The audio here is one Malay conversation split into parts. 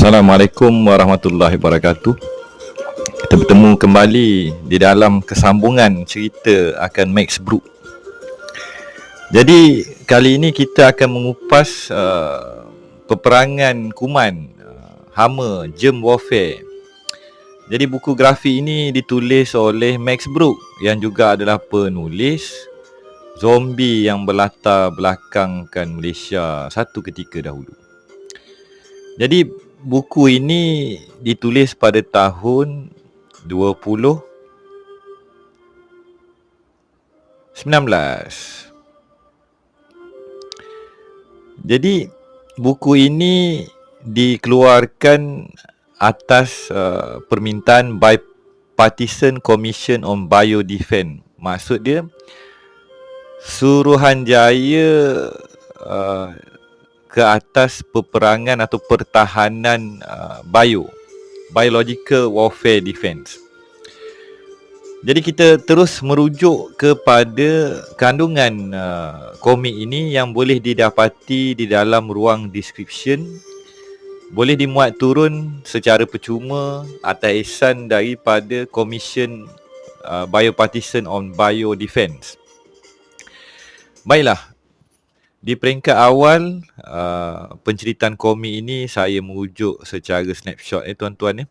Assalamualaikum warahmatullahi wabarakatuh. Kita bertemu kembali di dalam kesambungan cerita akan Max Brooks. Jadi kali ini kita akan mengupas peperangan kuman, hama, germ warfare. Jadi buku grafik ini ditulis oleh Max Brooks yang juga adalah penulis zombie yang berlatar belakangkan Malaysia satu ketika dahulu. Jadi buku ini ditulis pada tahun 2019. Jadi buku ini dikeluarkan atas permintaan Bipartisan Commission on Biodefense. Maksud dia Suruhanjaya ke atas peperangan atau pertahanan biological warfare defense. Jadi kita terus merujuk kepada kandungan komik ini yang boleh didapati di dalam ruang description. Boleh dimuat turun secara percuma atas ihsan daripada Commission Bipartisan on Biodefense. Baiklah, di peringkat awal penceritaan komik ini saya merujuk secara snapshot tuan-tuan .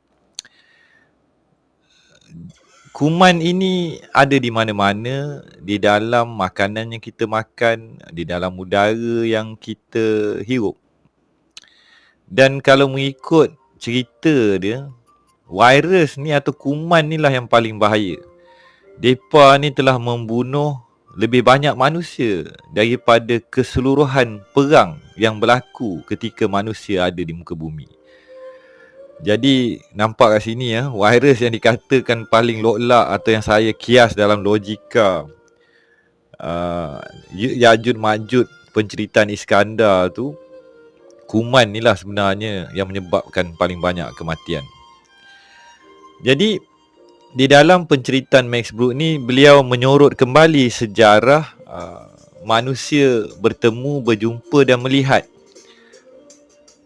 Kuman ini ada di mana-mana, di dalam makanan yang kita makan, di dalam udara yang kita hirup. Dan kalau mengikut cerita dia, virus ni atau kuman ni lah yang paling bahaya. Depa ni telah membunuh lebih banyak manusia daripada keseluruhan perang yang berlaku ketika manusia ada di muka bumi. Jadi nampak kat sini virus yang dikatakan paling loklak atau yang saya kias dalam logika Yajud Majud penceritaan Iskandar tu, kuman ni lah sebenarnya yang menyebabkan paling banyak kematian. Jadi di dalam penceritaan Max Brooks ni, beliau menyorot kembali sejarah manusia bertemu, berjumpa dan melihat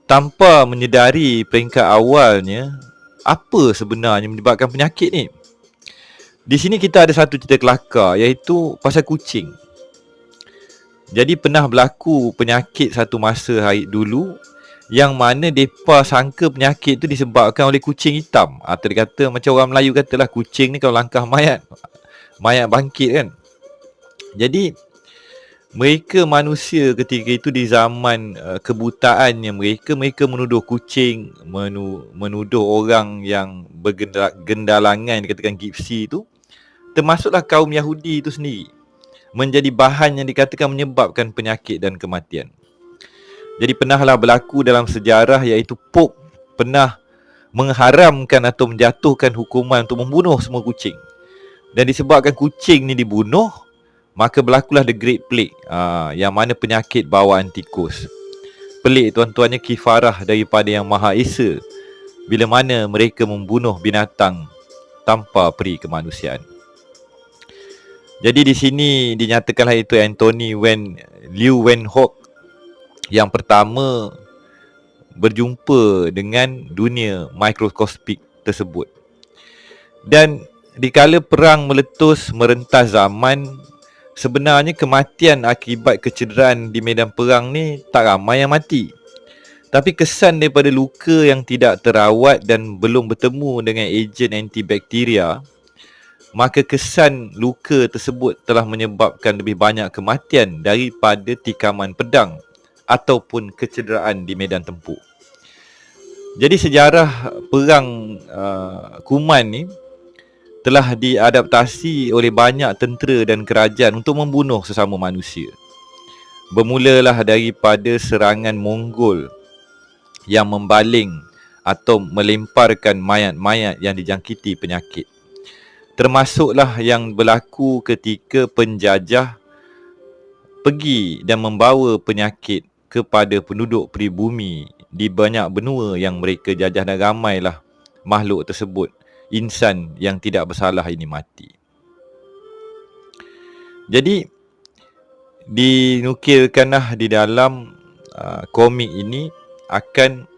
tanpa menyedari peringkat awalnya apa sebenarnya menyebabkan penyakit ni. Di sini kita ada satu cerita kelakar, iaitu pasal kucing. Jadi pernah berlaku penyakit satu masa hari dulu yang mana mereka sangka penyakit tu disebabkan oleh kucing hitam. Atau dia kata, macam orang Melayu katalah, kucing ni kalau langkah mayat bangkit kan. Jadi mereka manusia ketika itu di zaman kebutaannya mereka menuduh kucing, menuduh orang yang bergendalangan, dikatakan gypsy tu, termasuklah kaum Yahudi itu sendiri, menjadi bahan yang dikatakan menyebabkan penyakit dan kematian. Jadi pernahlah berlaku dalam sejarah, iaitu Pope pernah mengharamkan atau menjatuhkan hukuman untuk membunuh semua kucing. Dan disebabkan kucing ni dibunuh, maka berlakulah The Great Plague, yang mana penyakit bawaan tikus. Pelik tuan-tuannya, kifarah daripada Yang Maha Esa bila mana mereka membunuh binatang tanpa peri kemanusiaan. Jadi di sini dinyatakanlah itu Anthony Liu Wen Hock yang pertama berjumpa dengan dunia mikroskopik tersebut. Dan dikala perang meletus merentas zaman, sebenarnya kematian akibat kecederaan di medan perang ni tak ramai yang mati. Tapi kesan daripada luka yang tidak terawat dan belum bertemu dengan ejen antibakteria, maka kesan luka tersebut telah menyebabkan lebih banyak kematian daripada tikaman pedang ataupun kecederaan di medan tempur. Jadi sejarah perang kuman ni telah diadaptasi oleh banyak tentera dan kerajaan untuk membunuh sesama manusia. Bermulalah daripada serangan Mongol yang membaling atau melemparkan mayat-mayat yang dijangkiti penyakit. Termasuklah yang berlaku ketika penjajah pergi dan membawa penyakit kepada penduduk pribumi di banyak benua yang mereka jajah, dan ramailah makhluk tersebut, insan yang tidak bersalah ini, mati. Jadi dinukilkanlah di dalam komik ini akan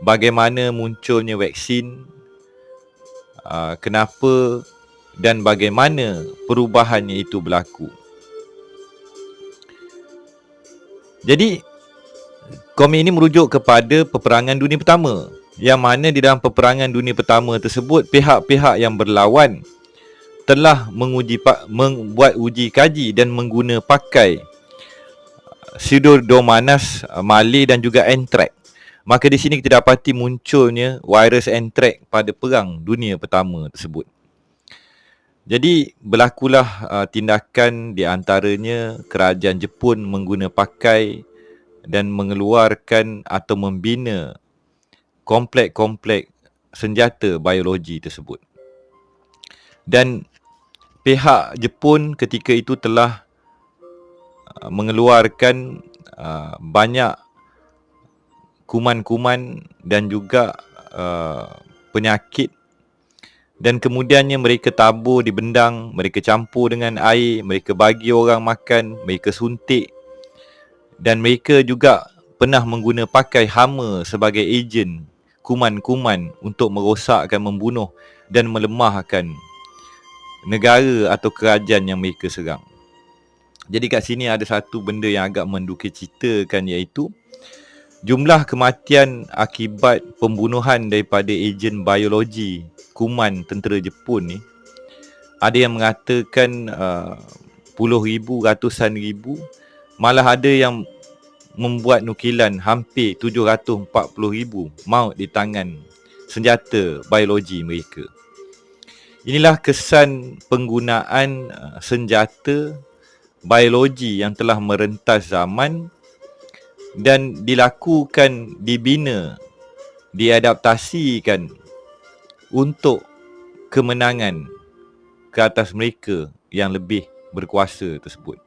bagaimana munculnya vaksin, kenapa dan bagaimana perubahannya itu berlaku. Jadi komik ini merujuk kepada Peperangan Dunia Pertama, yang mana di dalam Peperangan Dunia Pertama tersebut, pihak-pihak yang berlawan telah membuat uji kaji dan mengguna pakai Pseudomonas, Malay dan juga Anthrax. Maka di sini kita dapati munculnya virus Anthrax pada Perang Dunia Pertama tersebut. Jadi berlakulah tindakan di antaranya kerajaan Jepun mengguna pakai dan mengeluarkan atau membina komplek-komplek senjata biologi tersebut. Dan pihak Jepun ketika itu telah mengeluarkan banyak kuman-kuman dan juga penyakit, dan kemudiannya mereka tabur di bendang, mereka campur dengan air, mereka bagi orang makan, mereka suntik, dan mereka juga pernah mengguna pakai hama sebagai ejen kuman-kuman untuk merosakkan, membunuh dan melemahkan negara atau kerajaan yang mereka serang. Jadi kat sini ada satu benda yang agak mendukacitakan, iaitu jumlah kematian akibat pembunuhan daripada ejen biologi kuman tentera Jepun ni, ada yang mengatakan puluh ribu, ratusan ribu, malah ada yang membuat nukilan hampir 740,000 maut di tangan senjata biologi mereka. Inilah kesan penggunaan senjata biologi yang telah merentas zaman dan dilakukan, dibina, diadaptasikan untuk kemenangan ke atas mereka yang lebih berkuasa tersebut.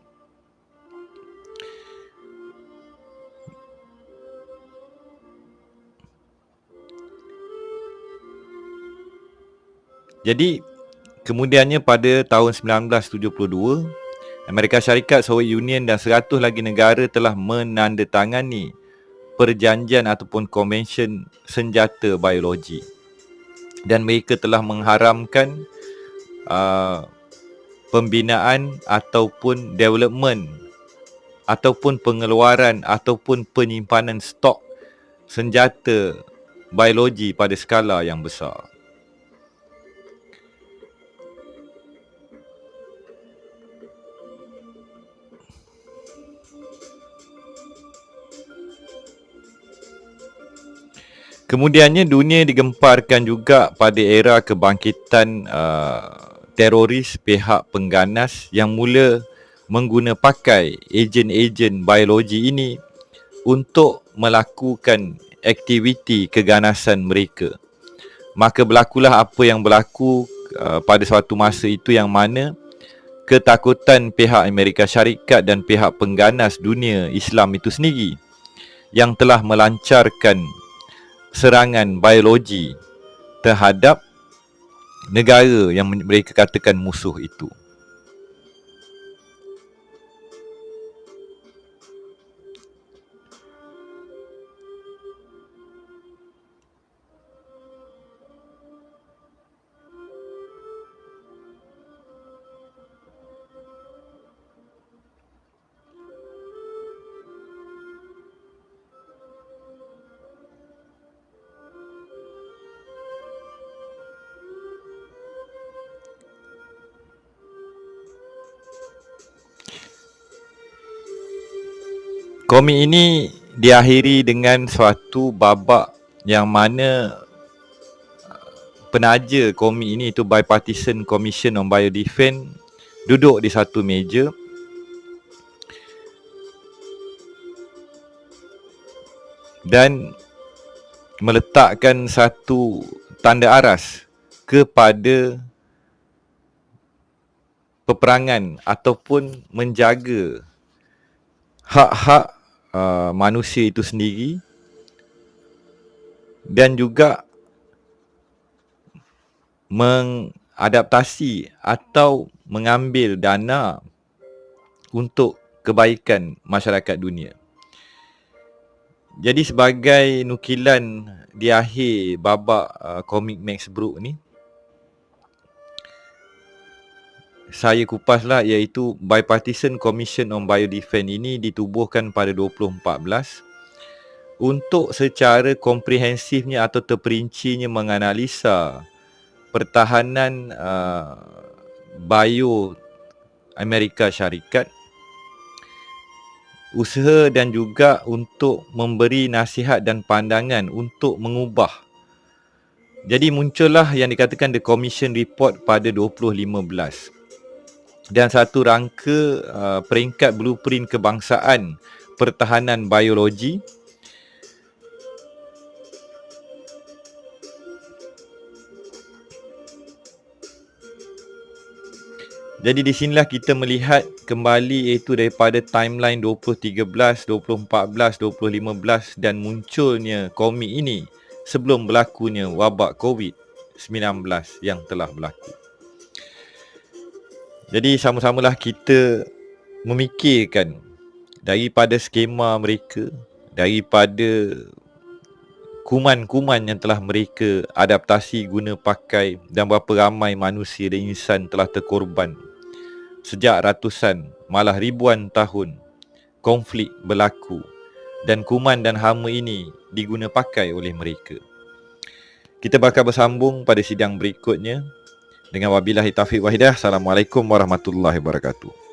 Jadi kemudiannya pada tahun 1972, Amerika Syarikat, Soviet Union dan 100 lagi negara telah menandatangani perjanjian ataupun konvensyen senjata biologi, dan mereka telah mengharamkan pembinaan ataupun development ataupun pengeluaran ataupun penyimpanan stok senjata biologi pada skala yang besar. Kemudiannya dunia digemparkan juga pada era kebangkitan teroris pihak pengganas yang mula mengguna pakai ejen-ejen biologi ini untuk melakukan aktiviti keganasan mereka. Maka berlakulah apa yang berlaku pada suatu masa itu, yang mana ketakutan pihak Amerika Syarikat dan pihak pengganas dunia Islam itu sendiri yang telah melancarkan serangan biologi terhadap negara yang mereka katakan musuh itu. Komik ini diakhiri dengan suatu babak yang mana penaja komik ini, itu Bipartisan Commission on Biodefense, duduk di satu meja dan meletakkan satu tanda aras kepada peperangan ataupun menjaga hak-hak manusia itu sendiri, dan juga mengadaptasi atau mengambil dana untuk kebaikan masyarakat dunia. Jadi sebagai nukilan di akhir babak komik Max Brooks ni, saya kupaslah, iaitu Bipartisan Commission on Biodefense ini ditubuhkan pada 2014 untuk secara komprehensifnya atau terperincinya menganalisa pertahanan bio Amerika Syarikat, usaha dan juga untuk memberi nasihat dan pandangan untuk mengubah. Jadi muncullah yang dikatakan The Commission Report pada 2015 dan satu rangka peringkat blueprint kebangsaan pertahanan biologi. Jadi di sinilah kita melihat kembali, iaitu daripada timeline 2013, 2014, 2015 dan munculnya komik ini sebelum berlakunya wabak COVID-19 yang telah berlaku. Jadi sama-samalah kita memikirkan daripada skema mereka, daripada kuman-kuman yang telah mereka adaptasi guna pakai, dan berapa ramai manusia dan insan telah terkorban sejak ratusan, malah ribuan tahun konflik berlaku dan kuman dan hama ini diguna pakai oleh mereka. Kita bakal bersambung pada sidang berikutnya. Dengan wabillahi taufiq wal hidayah. Assalamualaikum warahmatullahi wabarakatuh.